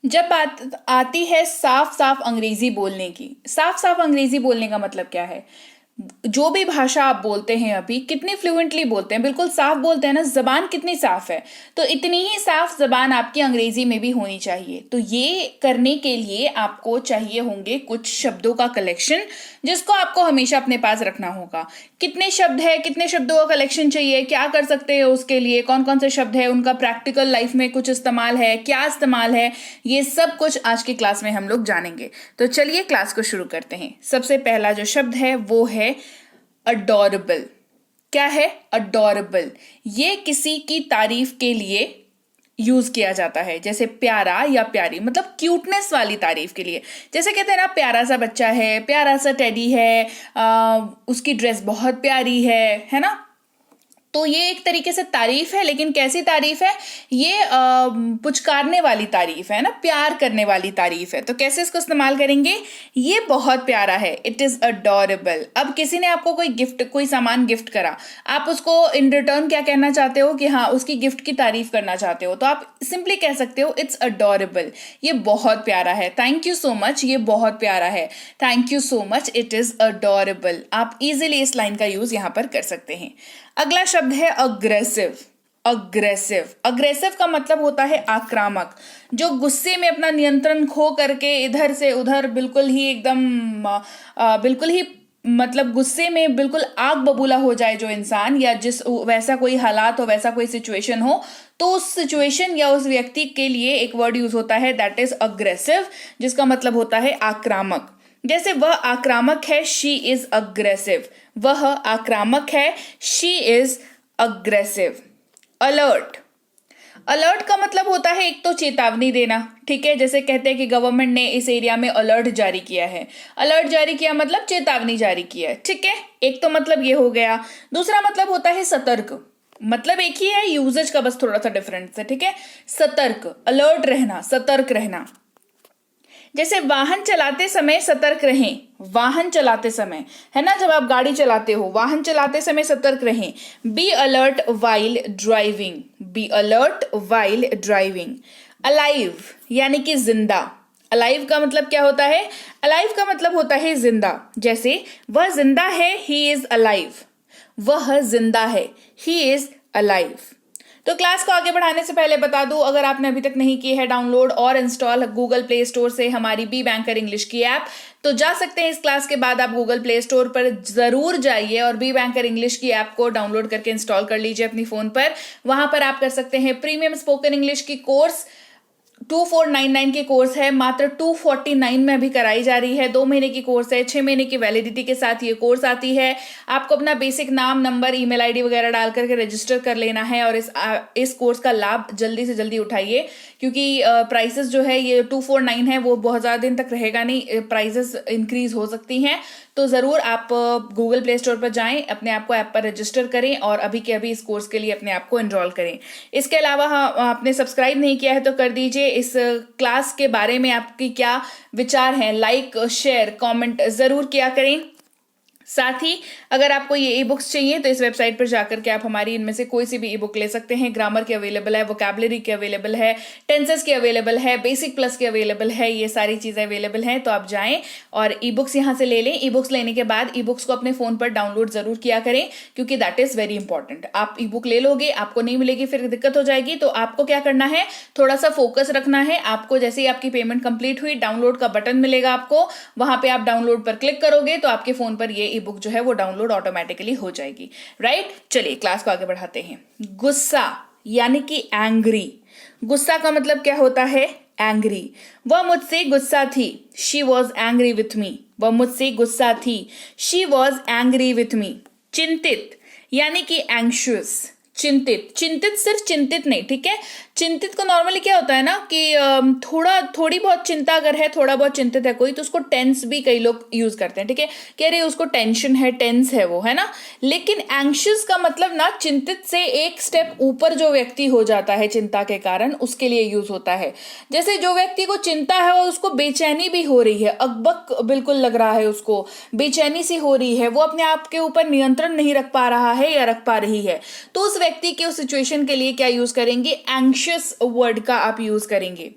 जब बात आती है साफ साफ अंग्रेजी बोलने की, साफ साफ अंग्रेजी बोलने का मतलब क्या है? जो भी भाषा आप बोलते हैं अभी कितनी फ्लुएंटली बोलते हैं, बिल्कुल साफ बोलते हैं ना, जबान कितनी साफ है, तो इतनी ही साफ जबान आपकी अंग्रेजी में भी होनी चाहिए। तो ये करने के लिए आपको चाहिए होंगे कुछ शब्दों का कलेक्शन, जिसको आपको हमेशा अपने पास रखना होगा। कितने शब्द है, कितने शब्दों का कलेक्शन चाहिए, क्या कर सकते हैं उसके लिए, कौन कौन से शब्द है, उनका प्रैक्टिकल लाइफ में कुछ इस्तेमाल है, क्या इस्तेमाल है, ये सब कुछ आज की क्लास में हम लोग जानेंगे। तो चलिए क्लास को शुरू करते हैं। सबसे पहला जो शब्द है वो है अडोरेबल। क्या है? अडोरेबल। ये किसी की तारीफ के लिए यूज किया जाता है, जैसे प्यारा या प्यारी, मतलब क्यूटनेस वाली तारीफ के लिए। जैसे कहते हैं ना, प्यारा सा बच्चा है, प्यारा सा टेडी है, उसकी ड्रेस बहुत प्यारी है ना। तो ये एक तरीके से तारीफ है, लेकिन कैसी तारीफ है? ये पुचकारने वाली तारीफ है ना, प्यार करने वाली तारीफ है। तो कैसे इसको इस्तेमाल करेंगे? ये बहुत प्यारा है, इट इज अडोरेबल। अब किसी ने आपको कोई गिफ्ट, कोई सामान गिफ्ट करा, आप उसको इन रिटर्न क्या कहना चाहते हो कि हाँ, उसकी गिफ्ट की तारीफ करना चाहते हो, तो आप सिंपली कह सकते हो इट्स अडोरेबल, ये बहुत प्यारा है। थैंक यू सो मच, ये बहुत प्यारा है। Thank you so much, it is adorable. आप इजिली इस लाइन का यूज यहां पर कर सकते हैं। अगला शब्द है अग्रेसिव। अग्रेसिव, अग्रेसिव का मतलब होता है आक्रामक, जो गुस्से में अपना नियंत्रण खो करके इधर से उधर बिल्कुल ही एकदम बिल्कुल ही मतलब गुस्से में बिल्कुल आग बबूला हो जाए जो इंसान, या जिस वैसा कोई हालात हो, वैसा कोई सिचुएशन हो, तो उस सिचुएशन या उस व्यक्ति के लिए एक वर्ड यूज होता है दैट इज अग्रेसिव, जिसका मतलब होता है आक्रामक। जैसे वह आक्रामक है, शी इज अग्रेसिव। वह आक्रामक है, she is aggressive. Alert. Alert का मतलब होता है एक तो चेतावनी देना, ठीक है। जैसे कहते हैं कि गवर्नमेंट ने इस एरिया में अलर्ट जारी किया है। अलर्ट जारी किया मतलब चेतावनी जारी किया है, ठीक है। एक तो मतलब ये हो गया। दूसरा मतलब होता है सतर्क। मतलब एक ही है, यूजेज का बस थोड़ा सा डिफरेंस है, ठीक है। सतर्क, अलर्ट रहना, सतर्क रहना। जैसे वाहन चलाते समय सतर्क रहें। वाहन चलाते समय, है ना, जब आप गाड़ी चलाते हो, वाहन चलाते समय सतर्क रहें। Be alert while driving. Be alert while driving. Alive यानी कि जिंदा। अलाइव का मतलब क्या होता है? अलाइव का मतलब होता है जिंदा। जैसे वह जिंदा है, ही इज अलाइव। वह जिंदा है, ही इज अलाइव। तो क्लास को आगे बढ़ाने से पहले बता दूं, अगर आपने अभी तक नहीं की है डाउनलोड और इंस्टॉल गूगल प्ले स्टोर से हमारी बी बैंकर इंग्लिश की ऐप, तो जा सकते हैं। इस क्लास के बाद आप गूगल प्ले स्टोर पर जरूर जाइए और बी बैंकर इंग्लिश की ऐप को डाउनलोड करके इंस्टॉल कर लीजिए अपनी फोन पर। वहां पर आप कर सकते हैं प्रीमियम स्पोकन इंग्लिश की कोर्स। 2499 की कोर्स है, मात्र 249 में अभी कराई जा रही है। 2 महीने की कोर्स है, 6 महीने की वैलिडिटी के साथ ये कोर्स आती है। आपको अपना बेसिक नाम, नंबर, ईमेल आईडी वगैरह डाल करके रजिस्टर कर लेना है और इस कोर्स का लाभ जल्दी से जल्दी उठाइए, क्योंकि प्राइसेस जो है ये 249 है, वो बहुत ज़्यादा दिन तक रहेगा नहीं, प्राइसेस इंक्रीज हो सकती हैं। तो ज़रूर आप गूगल प्ले स्टोर पर जाएं, अपने आप को ऐप पर रजिस्टर करें और अभी के अभी इस कोर्स के लिए अपने आप को एनरोल करें। इसके अलावा आपने सब्सक्राइब नहीं किया है तो कर दीजिए। इस क्लास के बारे में आपकी क्या विचार हैं, लाइक, शेयर, कमेंट ज़रूर किया करें। साथ ही अगर आपको ये ई बुक्स चाहिए तो इस वेबसाइट पर जाकर के आप हमारी इनमें से कोई सी भी ई बुक ले सकते हैं। ग्रामर की अवेलेबल है, वोकैबुलरी की अवेलेबल है, टेंसेस की अवेलेबल है, बेसिक प्लस की अवेलेबल है, ये सारी चीज़ें अवेलेबल हैं। तो आप जाएं और ई बुक्स यहाँ से ले लें। ई बुक्स लेने के बाद ई बुक्स को अपने फ़ोन पर डाउनलोड ज़रूर किया करें, क्योंकि दैट इज़ वेरी इंपॉर्टेंट। आप ई बुक ले लोगे, आपको नहीं मिलेगी, फिर दिक्कत हो जाएगी। तो आपको क्या करना है, थोड़ा सा फोकस रखना है। आपको जैसे ही आपकी पेमेंट कंप्लीट हुई, डाउनलोड का बटन मिलेगा आपको, वहां पे आप डाउनलोड पर क्लिक करोगे तो आपके फोन पर ये ई बुक जो है वो डाउनलोड ऑटोमेटिकली हो जाएगी। राइट, चलिए क्लास को आगे बढ़ाते हैं। गुस्सा यानी कि एंग्री। गुस्सा का मतलब क्या होता है? एंग्री। वह मुझसे गुस्सा थी, she was angry with me. वह मुझसे गुस्सा थी, she was angry with me. चिंतित यानी कि एंग्शियस। चिंतित, चिंतित सिर्फ चिंतित नहीं, ठीक है। चिंतित को नॉर्मली क्या होता है ना कि थोड़ी बहुत चिंता अगर है, थोड़ा बहुत चिंतित है कोई, तो उसको टेंस भी कई लोग यूज करते हैं, ठीक है, कि अरे उसको टेंशन है, टेंस है वो, है ना। लेकिन एंग्शियस का मतलब ना चिंतित से एक स्टेप ऊपर जो व्यक्ति हो जाता है चिंता के कारण, उसके लिए यूज होता है। जैसे जो व्यक्ति को चिंता है और उसको बेचैनी भी हो रही है, अकबक बिल्कुल लग रहा है, उसको बेचैनी सी हो रही है, वो अपने आप के ऊपर नियंत्रण नहीं रख पा रहा है या रख पा रही है, तो उस व्यक्ति के उस सिचुएशन के लिए क्या यूज करेंगे? एंग्शियस वर्ड का आप यूज करेंगे।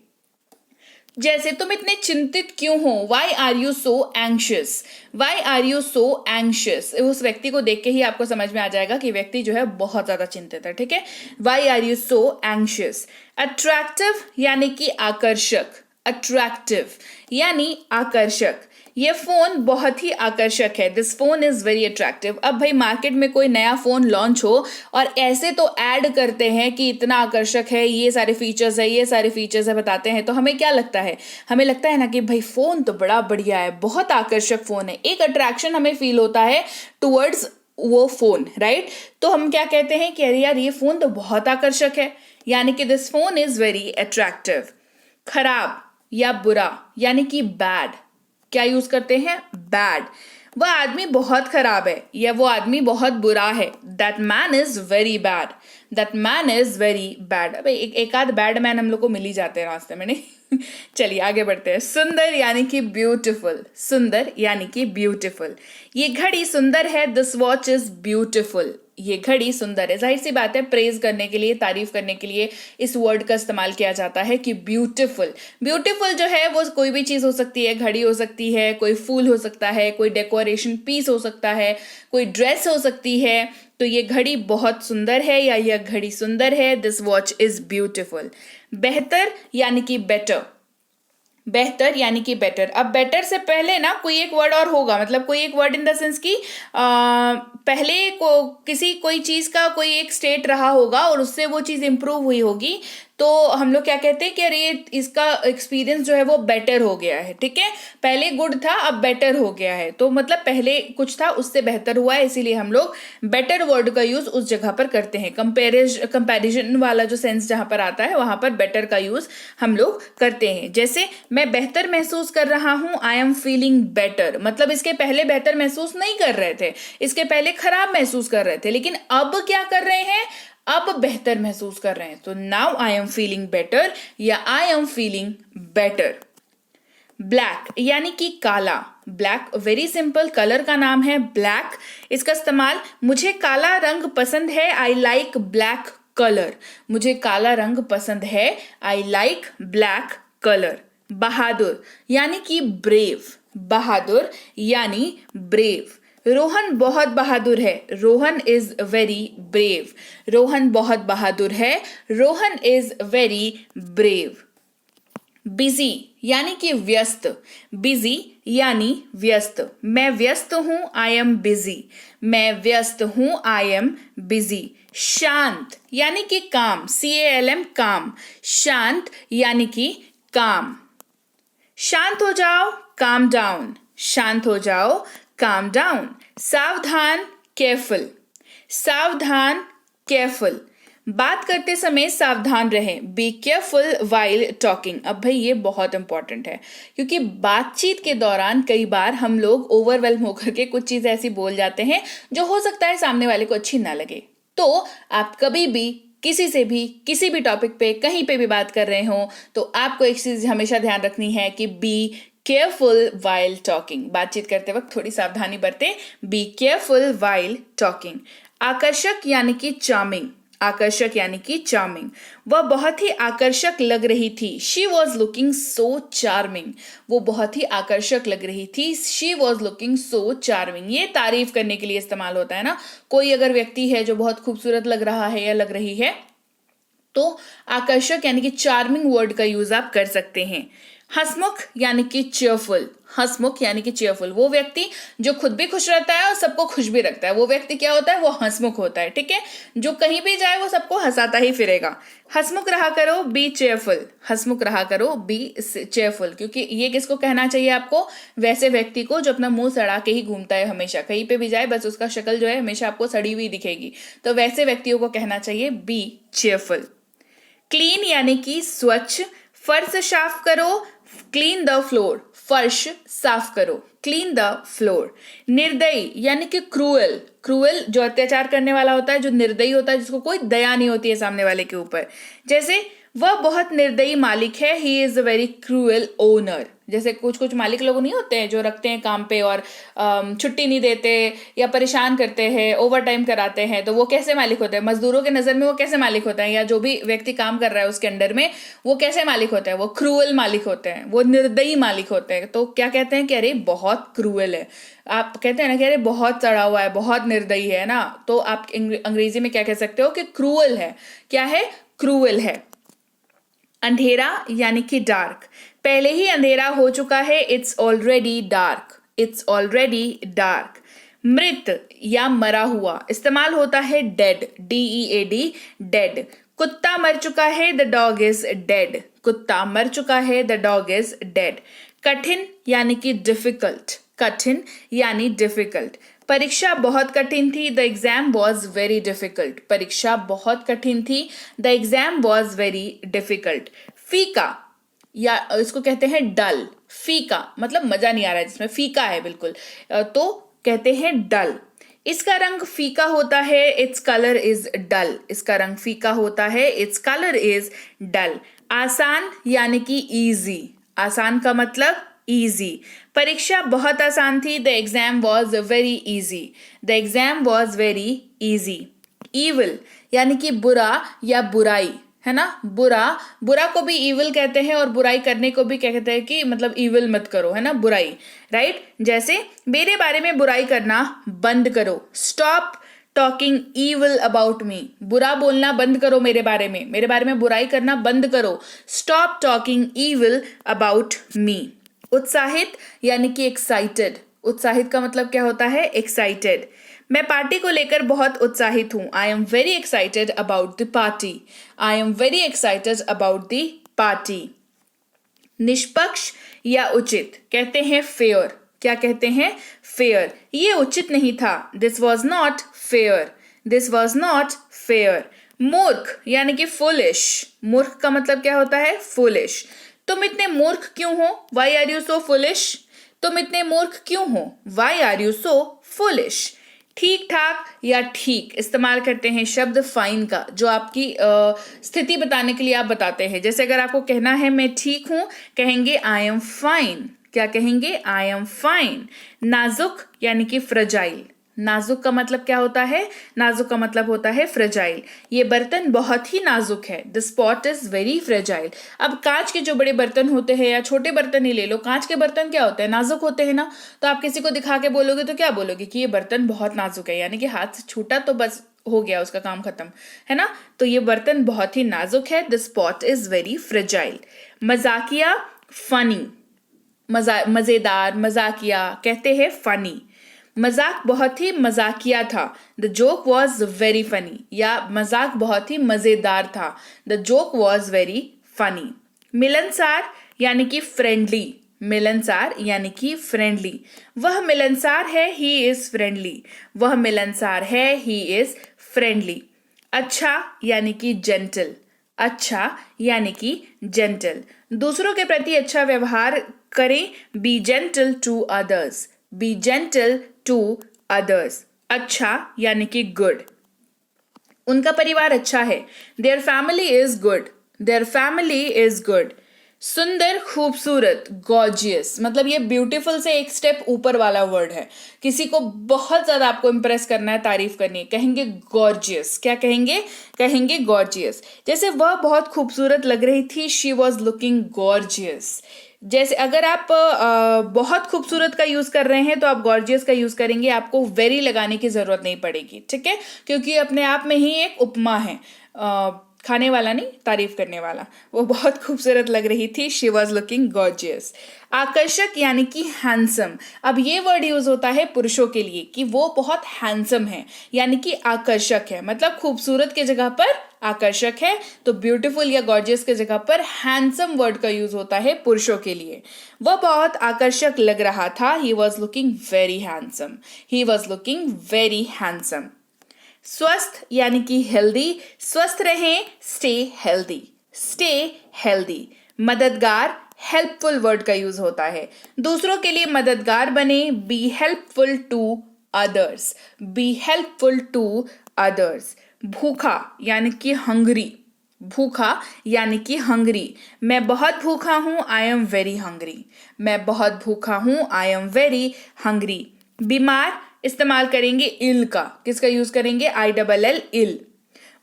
जैसे तुम इतने चिंतित क्यों हो, why are you so anxious, why are you so anxious. उस व्यक्ति को देख के ही आपको समझ में आ जाएगा कि व्यक्ति जो है बहुत ज्यादा चिंतित है, ठीक है। Why are you so anxious. Attractive यानी कि आकर्षक, अट्रैक्टिव यानी आकर्षक। ये फोन बहुत ही आकर्षक है, this phone is very attractive. अब भाई मार्केट में कोई नया फोन लॉन्च हो और ऐसे तो ऐड करते हैं कि इतना आकर्षक है, ये सारे फीचर्स है, ये सारे फीचर्स है बताते हैं, तो हमें क्या लगता है, हमें लगता है ना कि भाई फोन तो बड़ा बढ़िया है, बहुत आकर्षक फोन है, एक अट्रैक्शन हमें फील होता है टुवर्ड्स वो फोन, राइट। तो हम क्या कहते हैं कि अरे यार ये फोन तो बहुत आकर्षक है, यानी कि this phone is very attractive. खराब या बुरा यानी कि बैड, क्या यूज करते हैं, बैड। वह आदमी बहुत खराब है या वो आदमी बहुत बुरा है, that man is very bad, that man is very bad. अब एक आध बैड मैन हम लोग को मिल ही जाते हैं रास्ते में, नहीं। चलिए आगे बढ़ते हैं। सुंदर यानी कि ब्यूटिफुल, सुंदर यानी कि ब्यूटिफुल। ये घड़ी सुंदर है, दिस वॉच इज ब्यूटिफुल। ये घड़ी सुंदर है, जाहिर सी बात है प्रेज करने के लिए, तारीफ करने के लिए इस वर्ड का इस्तेमाल किया जाता है कि ब्यूटिफुल। ब्यूटिफुल जो है वो कोई भी चीज हो सकती है, घड़ी हो सकती है, कोई फूल हो सकता है, कोई डेकोरेशन पीस हो सकता है, कोई ड्रेस हो सकती है। तो ये घड़ी बहुत सुंदर है या यह घड़ी सुंदर है, दिस वॉच इज ब्यूटिफुल। बेहतर यानी कि बेटर, बेहतर यानी कि बेटर। अब बेटर से पहले ना कोई एक वर्ड और होगा, मतलब कोई एक वर्ड इन द सेंस कि पहले को किसी कोई चीज का कोई एक स्टेट रहा होगा और उससे वो चीज इंप्रूव हुई होगी, तो हम लोग क्या कहते हैं कि अरे इसका एक्सपीरियंस जो है वो बेटर हो गया है, ठीक है। पहले गुड था अब बेटर हो गया है, तो मतलब पहले कुछ था उससे बेहतर हुआ है, इसीलिए हम लोग बेटर वर्ड का यूज उस जगह पर करते हैं। कंपैरिजन वाला जो सेंस जहां पर आता है वहां पर बेटर का यूज हम लोग करते हैं। जैसे मैं बेहतर महसूस कर रहा हूं, आई एम फीलिंग बेटर, मतलब इसके पहले बेहतर महसूस नहीं कर रहे थे, इसके पहले खराब महसूस कर रहे थे, लेकिन अब क्या कर रहे हैं, अब बेहतर महसूस कर रहे हैं। तो now I am feeling better या I am feeling better. Black यानी कि काला, ब्लैक वेरी सिंपल, कलर का नाम है ब्लैक। इसका इस्तेमाल मुझे काला रंग पसंद है, आई लाइक ब्लैक कलर, मुझे काला रंग पसंद है, आई लाइक ब्लैक कलर। बहादुर यानी कि ब्रेव, बहादुर यानी ब्रेव। रोहन बहुत बहादुर है, Rohan is very brave, Rohan बहुत बहादुर है, Rohan is very brave. Busy यानी कि व्यस्त, बिजी यानी व्यस्त। मैं व्यस्त हूं, आई एम बिजी, मैं व्यस्त हूं, आई एम बिजी। शांत यानी कि काम, CALM काम, शांत यानी कि काम। शांत हो जाओ, काम डाउन, शांत हो जाओ, काम डाउन। सावधान, केयरफुल, सावधान केयरफुल। बात करते समय सावधान रहें, बी केयरफुल वाइल टॉकिंग। अब भाई ये बहुत इंपॉर्टेंट है, क्योंकि बातचीत के दौरान कई बार हम लोग ओवरवेल्म होकर के कुछ चीज ऐसी बोल जाते हैं जो हो सकता है सामने वाले को अच्छी ना लगे। तो आप कभी भी किसी से भी किसी भी टॉपिक पे कहीं पे भी बात कर रहे हो तो आपको एक चीज हमेशा ध्यान रखनी है कि बी केयरफुल वाइल टॉकिंग, बातचीत करते वक्त थोड़ी सावधानी बरते, बी केयरफुल वाइल टॉकिंग। आकर्षक यानी कि चार्मिंग, आकर्षक यानी कि चार्मिंग। वह बहुत ही आकर्षक लग रही थी, she was looking so charming, वो बहुत ही आकर्षक लग रही थी, she was looking so charming. ये तारीफ करने के लिए इस्तेमाल होता है ना, कोई अगर व्यक्ति है जो बहुत खूबसूरत लग रहा है या लग रही है तो आकर्षक यानी कि चार्मिंग वर्ड का यूज आप कर सकते हैं। हंसमुख यानी कि चेयरफुल, हंसमुख यानी कि चेयरफुल, वो व्यक्ति जो खुद भी खुश रहता है और सबको खुश भी रखता है, वो व्यक्ति क्या होता है, वो हंसमुख होता है, ठीक है। जो कहीं भी जाए वो सबको हंसाता ही फिरेगा। हंसमुख रहा करो, बी चेयरफुल, हंसमुख रहा करो, बी चेयरफुल। क्योंकि ये किसको कहना चाहिए आपको, वैसे व्यक्ति को जो अपना मुंह सड़ा के ही घूमता है, हमेशा कहीं पे भी जाए बस उसका शक्ल जो है हमेशा आपको सड़ी हुई दिखेगी, तो वैसे व्यक्तियों को कहना चाहिए बी चेयरफुल। क्लीन यानी कि स्वच्छ, फर्श साफ करो, क्लीन द फ्लोर, फर्श साफ करो, क्लीन द फ्लोर। निर्दयी यानी कि क्रूअल, क्रूअल जो अत्याचार करने वाला होता है, जो निर्दयी होता है, जिसको कोई दया नहीं होती है सामने वाले के ऊपर। जैसे वह बहुत निर्दयी मालिक है, he is a very cruel owner. जैसे कुछ कुछ मालिक लोग नहीं होते हैं जो रखते हैं काम पे और छुट्टी नहीं देते या परेशान करते हैं, ओवर टाइम कराते हैं, तो वो कैसे मालिक होते हैं? मजदूरों के नजर में वो कैसे मालिक होते हैं, या जो भी व्यक्ति काम कर रहा है उसके अंडर में वो कैसे मालिक होते हैं? वो क्रूएल मालिक होते हैं, वो निर्दयी मालिक होते हैं। तो क्या कहते हैं कि अरे बहुत क्रूएल है, आप कहते हैं ना कि अरे बहुत चढ़ा हुआ है, बहुत निर्दयी है ना, तो आप अंग्रेजी में क्या कह सकते हो कि क्रूएल है। क्या है? क्रूएल है। अंधेरा यानी कि डार्क, पहले ही अंधेरा हो चुका है, it's already dark, it's already dark. मृत या मरा हुआ, इस्तेमाल होता है डेड, DEAD, डेड। कुत्ता मर चुका है, द डॉग इज डेड, कुत्ता मर चुका है, द डॉग इज डेड। कठिन यानी कि डिफिकल्ट, कठिन यानी डिफिकल्ट। परीक्षा बहुत कठिन थी, the exam was very difficult, परीक्षा बहुत कठिन थी, the exam was very difficult. फीका या इसको कहते हैं डल, फीका मतलब मजा नहीं आ रहा है, जिसमें फीका है बिल्कुल, तो कहते हैं डल। इसका रंग फीका होता है, इट्स कलर इज डल, इसका रंग फीका होता है, इट्स कलर इज डल। आसान यानी कि इजी, आसान का मतलब इजी। परीक्षा बहुत आसान थी, the exam was very easy, the exam was very easy. Evil यानी कि बुरा या बुराई, है ना, बुरा, बुरा को भी ईविल कहते हैं और बुराई करने को भी क्या कहते हैं कि मतलब ईविल मत करो, है ना, बुराई, राइट। जैसे मेरे बारे में बुराई करना बंद करो, stop talking evil about me, बुरा बोलना बंद करो मेरे बारे में बुराई करना बंद करो, stop talking evil about me. उत्साहित यानी कि एक्साइटेड, उत्साहित का मतलब क्या होता है? एक्साइटेड। मैं पार्टी को लेकर बहुत उत्साहित हूं, आई am very excited about the party, I am very excited about the party. निष्पक्ष या उचित, कहते हैं फेयर, क्या कहते हैं? फेयर। ये उचित नहीं था, this was not fair, this was not fair. मूर्ख यानी कि फुलिश, मूर्ख का मतलब क्या होता है? फुलिश। तुम इतने मूर्ख क्यों हो? Why are you so foolish, तुम इतने मूर्ख क्यों हो? Why are you so foolish. ठीक ठाक या ठीक, इस्तेमाल करते हैं शब्द फाइन का, जो आपकी स्थिति बताने के लिए आप बताते हैं। जैसे अगर आपको कहना है मैं ठीक हूं, कहेंगे आई एम फाइन, क्या कहेंगे? I am fine. नाजुक यानी कि फ्रजाइल, नाजुक का मतलब क्या होता है? नाजुक का मतलब होता है फ्रजाइल। ये बर्तन बहुत ही नाजुक है, the spot is very fragile. अब कांच के जो बड़े बर्तन होते हैं या छोटे बर्तन ही ले लो, कांच के बर्तन क्या होते हैं? नाजुक होते हैं ना। तो आप किसी को दिखा के बोलोगे तो क्या बोलोगे कि ये बर्तन बहुत नाजुक है, यानी कि हाथ से छूटा तो बस हो गया, उसका काम खत्म, है ना। तो ये बर्तन बहुत ही नाजुक है, the spot is very fragile. मजाकिया, फनी, मजेदार, मजाकिया कहते हैं फनी। मजाक बहुत ही मजाकिया था, the joke was very funny, या मजाक बहुत ही मजेदार था, the joke was very funny. मिलनसार यानी कि फ्रेंडली, मिलनसार यानी कि फ्रेंडली। वह मिलनसार है, ही इज फ्रेंडली, वह मिलनसार है, ही इज फ्रेंडली। अच्छा यानी कि जेंटल, अच्छा यानी कि जेंटल। दूसरों के प्रति अच्छा व्यवहार करें, be gentle to others, be gentle to others. अच्छा यानी कि गुड, उनका परिवार अच्छा है, their family is good, their family is good. सुंदर, खूबसूरत, गॉर्जियस, मतलब ये ब्यूटीफुल से एक स्टेप ऊपर वाला वर्ड है। किसी को बहुत ज्यादा आपको इंप्रेस करना है, तारीफ करनी है, कहेंगे गॉर्जियस। क्या कहेंगे? कहेंगे गॉर्जियस। जैसे वह बहुत खूबसूरत लग रही थी, शी वॉज लुकिंग गॉर्जियस। जैसे अगर आप बहुत खूबसूरत का यूज कर रहे हैं तो आप गॉर्जियस का यूज करेंगे, आपको वेरी लगाने की जरूरत नहीं पड़ेगी, ठीक है, क्योंकि अपने आप में ही एक उपमा है, खाने वाला नहीं, तारीफ करने वाला। वो बहुत खूबसूरत लग रही थी, शी वॉज लुकिंग गॉर्जियस। आकर्षक यानी कि हैंडसम। अब ये वर्ड यूज होता है पुरुषों के लिए कि वो बहुत हैंडसम है, यानी कि आकर्षक है, मतलब खूबसूरत के जगह पर आकर्षक है, तो ब्यूटीफुल या गॉर्जियस के जगह पर हैंडसम वर्ड का यूज होता है पुरुषों के लिए। वह बहुत आकर्षक लग रहा था, he was looking very handsome, he was looking very handsome. स्वस्थ यानी कि हेल्दी, स्वस्थ रहें, स्टे हेल्दी, स्टे हेल्दी। मददगार, हेल्पफुल वर्ड का यूज होता है, दूसरों के लिए मददगार बने, be helpful to others, be helpful to others. भूखा यानी कि हंग्री, भूखा यानी कि हंग्री, मैं बहुत भूखा हूं, आई एम वेरी हंग्री, मैं बहुत भूखा हूं, आई एम वेरी हंग्री। बीमार इस्तेमाल करेंगे इल का, किसका यूज करेंगे, ILL इल।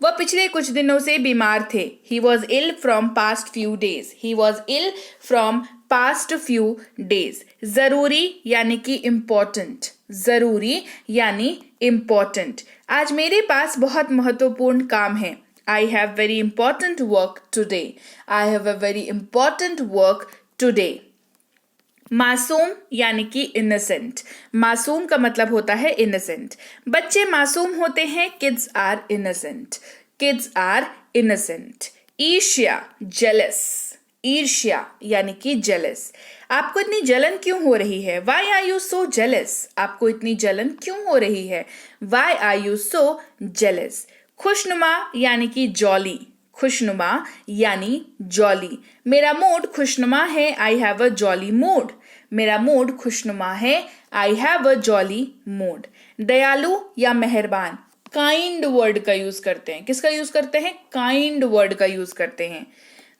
वह पिछले कुछ दिनों से बीमार थे, he was ill from past few days, he was ill from past few days. जरूरी यानी कि इम्पोर्टेंट, जरूरी यानी इम्पोर्टेंट। आज मेरे पास बहुत महत्वपूर्ण काम है, I have very important work today, I have a very important work today. मासूम यानी कि इनोसेंट, मासूम का मतलब होता है इनोसेंट। बच्चे मासूम होते हैं, kids are innocent, kids are innocent. ईर्ष्या जेलस, ईर्ष्या यानी कि जेलस। आपको इतनी जलन क्यों हो रही है, why are you so jealous, आपको इतनी जलन क्यों हो रही है, why are you so jealous. खुशनुमा यानी कि जॉली, खुशनुमा यानी जॉली। मेरा मूड खुशनुमा है, I have a jolly mood, मेरा मूड खुशनुमा है, I have a jolly mood. दयालु या मेहरबान, काइंड वर्ड का यूज करते हैं, किसका यूज करते हैं, काइंड वर्ड का यूज करते हैं।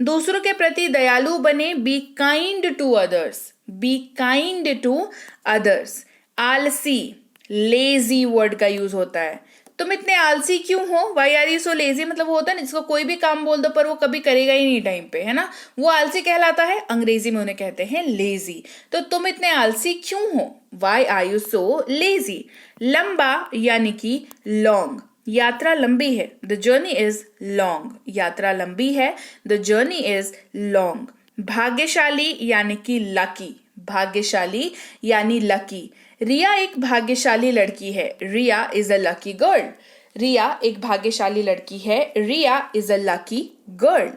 दूसरों के प्रति दयालु बने, be kind to others, be kind to others. आलसी, लेजी वर्ड का यूज होता है, तुम इतने आलसी क्यों हो, why are you so lazy, मतलब वो होता है ना जिसको कोई भी काम बोल दो पर वो कभी करेगा ही नहीं टाइम पे, है ना, वो आलसी कहलाता है, अंग्रेजी में उन्हें कहते हैं लेजी। तो तुम इतने आलसी क्यों हो, why are you so lazy. लंबा यानी कि लॉन्ग, यात्रा लंबी है, द जर्नी इज लॉन्ग, यात्रा लंबी है, द जर्नी इज लॉन्ग। भाग्यशाली यानी कि लकी, भाग्यशाली यानी लकी। रिया एक भाग्यशाली लड़की है, रिया इज अ लकी गर्ल, रिया एक भाग्यशाली लड़की है, रिया इज अ लकी गर्ल।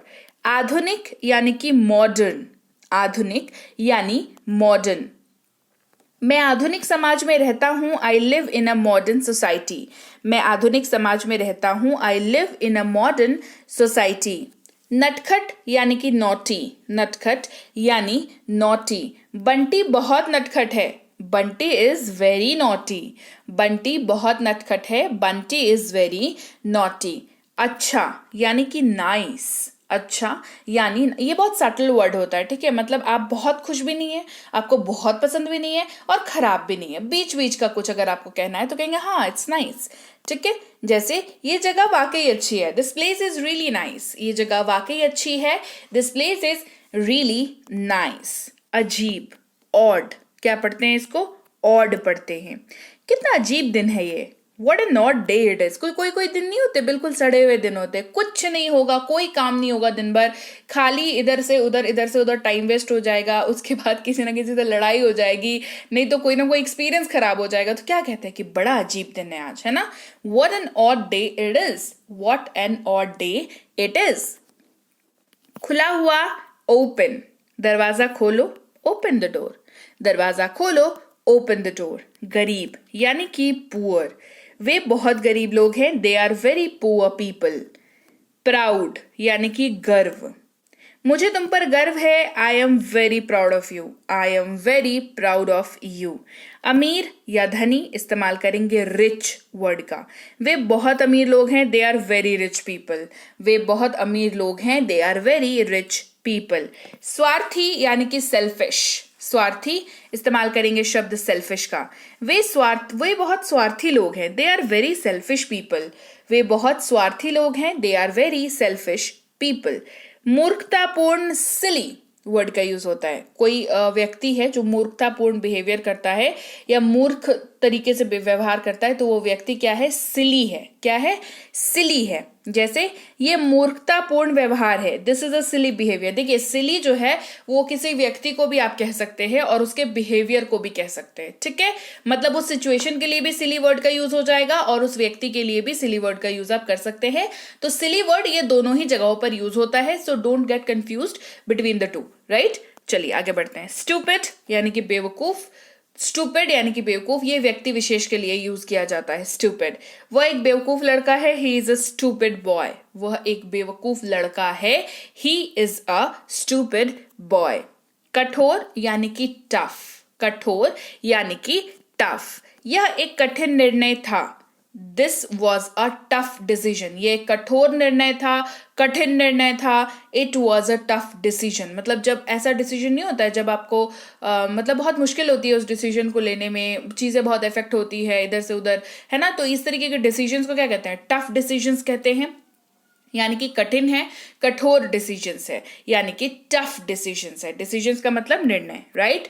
आधुनिक यानी कि मॉडर्न, आधुनिक यानी मॉडर्न। मैं आधुनिक समाज में रहता हूं, I live in a modern society, मैं आधुनिक समाज में रहता हूं, I live in a modern society. नटखट यानी कि नॉटी, नटखट यानी नॉटी। बंटी बहुत नटखट है, Bunty is very naughty, Bunty बहुत नटखट है, बंटी इज वेरी नॉटी। अच्छा यानी कि नाइस, अच्छा यानी, ये बहुत सटल वर्ड होता है, ठीक है, मतलब आप बहुत खुश भी नहीं है, आपको बहुत पसंद भी नहीं है और खराब भी नहीं है, बीच बीच का कुछ अगर आपको कहना है तो कहेंगे हाँ इट्स नाइस, ठीक है। जैसे ये जगह वाकई अच्छी है, this place is really nice, ये जगह वाकई अच्छी है, this place is really nice. अजीब, ऑड, क्या पढ़ते हैं इसको, ऑड पढ़ते हैं। कितना अजीब दिन है ये, what an odd day it is. कोई दिन नहीं होते बिल्कुल सड़े हुए दिन होते, कुछ नहीं होगा, कोई काम नहीं होगा दिन भर, खाली इधर से उधर टाइम वेस्ट हो जाएगा, उसके बाद किसी ना किसी से लड़ाई हो जाएगी, नहीं तो कोई ना कोई एक्सपीरियंस खराब हो जाएगा। तो क्या कहते हैं कि बड़ा अजीब दिन है आज, है ना, what an odd day it is, what an odd day it is. खुला हुआ, ओपन, दरवाजा खोलो, ओपन द डोर, दरवाजा खोलो, ओपन द डोर। गरीब यानी कि पुअर, वे बहुत गरीब लोग हैं, they are very poor people. Proud यानी कि गर्व, मुझे तुम पर गर्व है, I am very proud of you, I am very proud of you. अमीर या धनी इस्तेमाल करेंगे रिच वर्ड का, वे बहुत अमीर लोग हैं, they are very rich people, वे बहुत अमीर लोग हैं, they are very rich people. स्वार्थी यानी कि सेल्फिश, स्वार्थी इस्तेमाल करेंगे शब्द सेल्फिश का, वे बहुत स्वार्थी लोग हैं, they are very selfish people, वे बहुत स्वार्थी लोग हैं, they are very selfish people. मूर्खतापूर्ण, सिली वर्ड का यूज होता है, कोई व्यक्ति है जो मूर्खतापूर्ण बिहेवियर करता है या मूर्ख तरीके से व्यवहार करता है तो वो व्यक्ति क्या है, सिली है, क्या है, सिली है। जैसे ये मूर्खतापूर्ण व्यवहार है, this is a silly behaviour. देखिए सिली जो है वो किसी व्यक्ति को भी आप कह सकते हैं और उसके बिहेवियर को भी कह सकते हैं, ठीक है, मतलब उस सिचुएशन के लिए भी सिली वर्ड का यूज हो जाएगा और उस व्यक्ति के लिए भी सिली वर्ड का यूज आप कर सकते हैं। तो सिली वर्ड ये दोनों ही जगहों पर यूज होता है, so don't get confused between the two, right. चलिए आगे बढ़ते हैं। स्टूपिड यानी कि बेवकूफ, स्टूपिड यानी कि बेवकूफ, ये व्यक्ति विशेष के लिए यूज किया जाता है स्टूपिड। वह एक बेवकूफ लड़का है, he is a stupid boy, वह एक बेवकूफ लड़का है, he is a stupid boy. कठोर यानी कि टफ, कठोर यानी कि टफ, यह एक कठिन निर्णय था, this was a tough decision, ये कठोर निर्णय था, कठिन निर्णय था। It was a tough decision, मतलब जब ऐसा डिसीजन नहीं होता है, जब आपको मतलब बहुत मुश्किल होती है उस डिसीजन को लेने में, चीज़ें बहुत इफेक्ट होती है इधर से उधर, है ना। तो इस तरीके के डिसीजंस को क्या कहते हैं? टफ डिसीजंस कहते हैं, यानी कि कठिन है, कठोर डिसीजंस है, यानी कि टफ डिसीजंस है। डिसीजंस का मतलब निर्णय, राइट।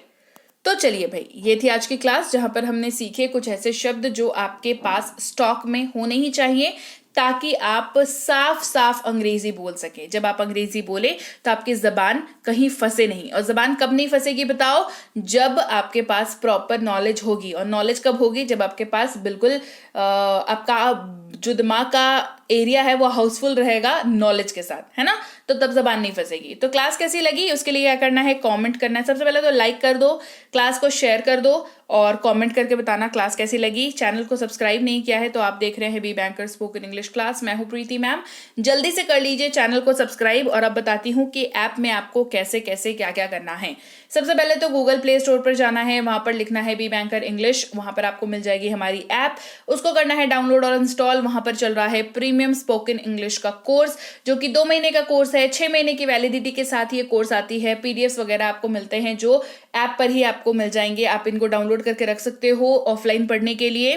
तो चलिए भाई, ये थी आज की क्लास जहां पर हमने सीखे कुछ ऐसे शब्द जो आपके पास स्टॉक में होने ही चाहिए, ताकि आप साफ साफ अंग्रेजी बोल सके। जब आप अंग्रेजी बोले तो आपकी जबान कहीं फंसे नहीं। और जबान कब नहीं फंसेगी बताओ? जब आपके पास प्रॉपर नॉलेज होगी। और नॉलेज कब होगी? जब आपके पास बिल्कुल आपका जो दिमाग का एरिया है वो हाउसफुल रहेगा नॉलेज के साथ, है ना। तो तब जबान नहीं फंसेगी। तो क्लास कैसी लगी उसके लिए क्या करना है? कमेंट करना है। सबसे पहले तो लाइक कर दो, क्लास को शेयर कर दो और कमेंट करके बताना क्लास कैसी लगी। चैनल को सब्सक्राइब नहीं किया है तो आप देख रहे हैं B banker spoken English class. मैं हूं प्रीति मैम, जल्दी से कर लीजिए चैनल को सब्सक्राइब। और अब बताती हूँ कि ऐप में आपको कैसे कैसे क्या क्या करना है। सबसे पहले तो गूगल प्ले स्टोर पर जाना है, वहां पर लिखना है बी बैंकर इंग्लिश, वहां पर आपको मिल जाएगी हमारी ऐप। उसको करना है डाउनलोड और इंस्टॉल। वहां पर चल रहा है प्रीमियम स्पोकन इंग्लिश का कोर्स, जो कि 2 महीने का कोर्स है। 6 महीने की वैलिडिटी के साथ ये कोर्स आती है। पीडीएफ वगैरह आपको मिलते हैं जो ऐप पर ही आपको मिल जाएंगे। आप इनको डाउनलोड करके रख सकते हो ऑफलाइन पढ़ने के लिए।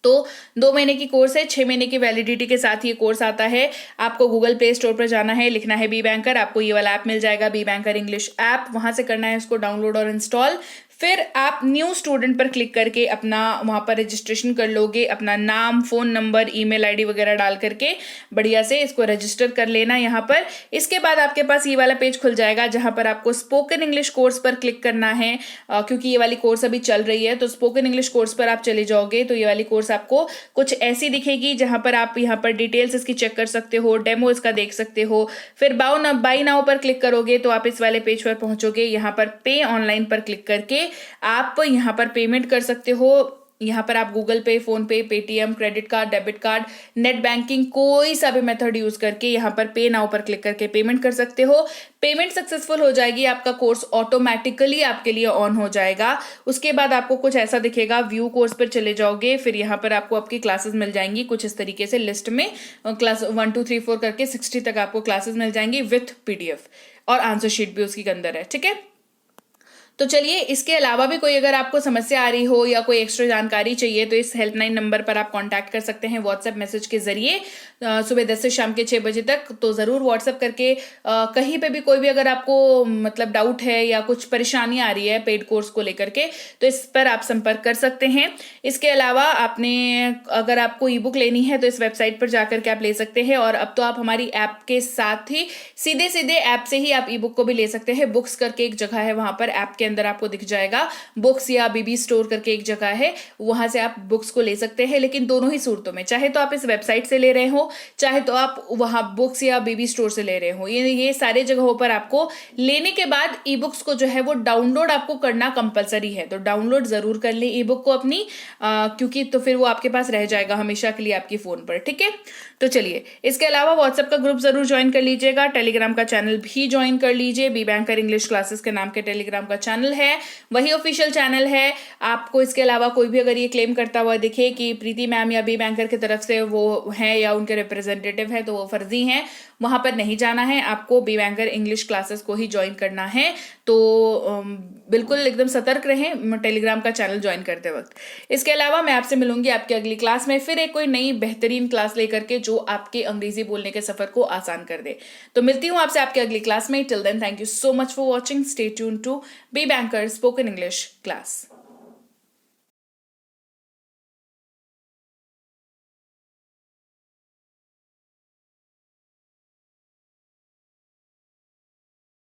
तो 2 महीने की कोर्स है, 6 महीने की वैलिडिटी के साथ ये कोर्स आता है। आपको गूगल प्ले स्टोर पर जाना है, लिखना है बी बैंकर, आपको ये वाला ऐप मिल जाएगा बी बैंकर इंग्लिश ऐप। वहां से करना है उसको डाउनलोड और इंस्टॉल। फिर आप न्यू स्टूडेंट पर क्लिक करके अपना वहां पर रजिस्ट्रेशन कर लोगे। अपना नाम, फोन नंबर, ईमेल आईडी वगैरह डाल करके बढ़िया से इसको रजिस्टर कर लेना यहाँ पर। इसके बाद आपके पास ये वाला पेज खुल जाएगा जहां पर आपको स्पोकन इंग्लिश कोर्स पर क्लिक करना है, क्योंकि ये वाली कोर्स अभी चल रही है। तो स्पोकन इंग्लिश कोर्स पर आप चले जाओगे तो ये वाली कोर्स आपको कुछ ऐसी दिखेगी, जहां पर आप यहाँ पर डिटेल्स इसकी चेक कर सकते हो, डेमो इसका देख सकते हो। फिर बाई नाउ पर क्लिक करोगे तो आप इस वाले पेज पर पहुंचोगे। यहाँ पर पे ऑनलाइन पर क्लिक करके आप यहाँ पर पेमेंट कर सकते हो। यहाँ पर आप गूगल पे, फोन पे, Paytm, credit card, debit card, net banking, कोई सा भी मेथड यूज करके यहाँ पर पे नाउ पर क्लिक करके पेमेंट कर सकते हो। पेमेंट सक्सेसफुल हो जाएगी, आपका कोर्स ऑटोमेटिकली आपके लिए ऑन हो जाएगा। उसके बाद आपको कुछ ऐसा दिखेगा, व्यू कोर्स पर चले जाओगे। फिर यहाँ पर आपको आपकी क्लासेस मिल जाएंगी कुछ इस तरीके से लिस्ट में, क्लास 1 2 3 4 करके 60 तक आपको क्लासेस मिल जाएंगी विथ पीडीएफ, और आंसर शीट भी उसके अंदर है, ठीक है। तो चलिए, इसके अलावा भी कोई अगर आपको समस्या आ रही हो या कोई एक्स्ट्रा जानकारी चाहिए तो इस हेल्पलाइन नंबर पर आप कांटेक्ट कर सकते हैं व्हाट्सएप मैसेज के जरिए, सुबह 10 से शाम के 6 बजे तक। तो ज़रूर व्हाट्सएप करके कहीं पे भी कोई भी अगर आपको मतलब डाउट है या कुछ परेशानी आ रही है पेड कोर्स को लेकर के, तो इस पर आप संपर्क कर सकते हैं। इसके अलावा आपने अगर आपको ई बुक लेनी है तो इस वेबसाइट पर जाकर के आप ले सकते हैं। और अब तो आप हमारी ऐप के साथ ही सीधे सीधे ऐप से ही आप ई बुक को भी ले सकते हैं। बुक्स करके एक जगह है, वहां पर ऐप के अंदर आपको दिख जाएगा बुक्स, या बीबी स्टोर करके एक जगह है, वहां से आप बुक्स को ले सकते हैं। लेकिन दोनों ही सूरतों में, चाहे तो आप इस वेबसाइट से ले रहे हो, चाहे तो आप वहां बुक्स या बीबी स्टोर से ले रहे हो, ये सारे जगहों पर आपको लेने के बाद ई बुक्स को जो है वो डाउनलोड आपको करना कंपलसरी है। तो डाउनलोड जरूर कर ले ई बुक को अपनी, क्योंकि तो फिर वो आपके पास रह जाएगा हमेशा के लिए आपकी फोन पर, ठीक है। तो चलिए, इसके अलावा व्हाट्सएप का ग्रुप जरूर ज्वाइन कर लीजिएगा, टेलीग्राम का चैनल भी ज्वाइन कर लीजिए। बी बैंकर इंग्लिश क्लासेस के नाम के टेलीग्राम का चैनल है, वही ऑफिशियल चैनल है। आपको इसके अलावा कोई भी अगर ये क्लेम करता हुआ दिखे कि प्रीति मैम या बी बैंकर की तरफ से वो है या उनके रिप्रेजेंटेटिव है, तो वो फर्जी हैं, वहां पर नहीं जाना है। आपको बी बैंकर इंग्लिश क्लासेस को ही ज्वाइन करना है। तो बिल्कुल एकदम सतर्क रहें टेलीग्राम का चैनल ज्वाइन करते वक्त। इसके अलावा मैं आपसे मिलूंगी आपकी अगली क्लास में, फिर एक कोई नई बेहतरीन क्लास लेकर के जो आपके अंग्रेजी बोलने के सफर को आसान कर दे। तो मिलती हूं आपसे आपकी अगली क्लास में। Till then, thank you so much for watching. Stay tune to B banker spoken English class.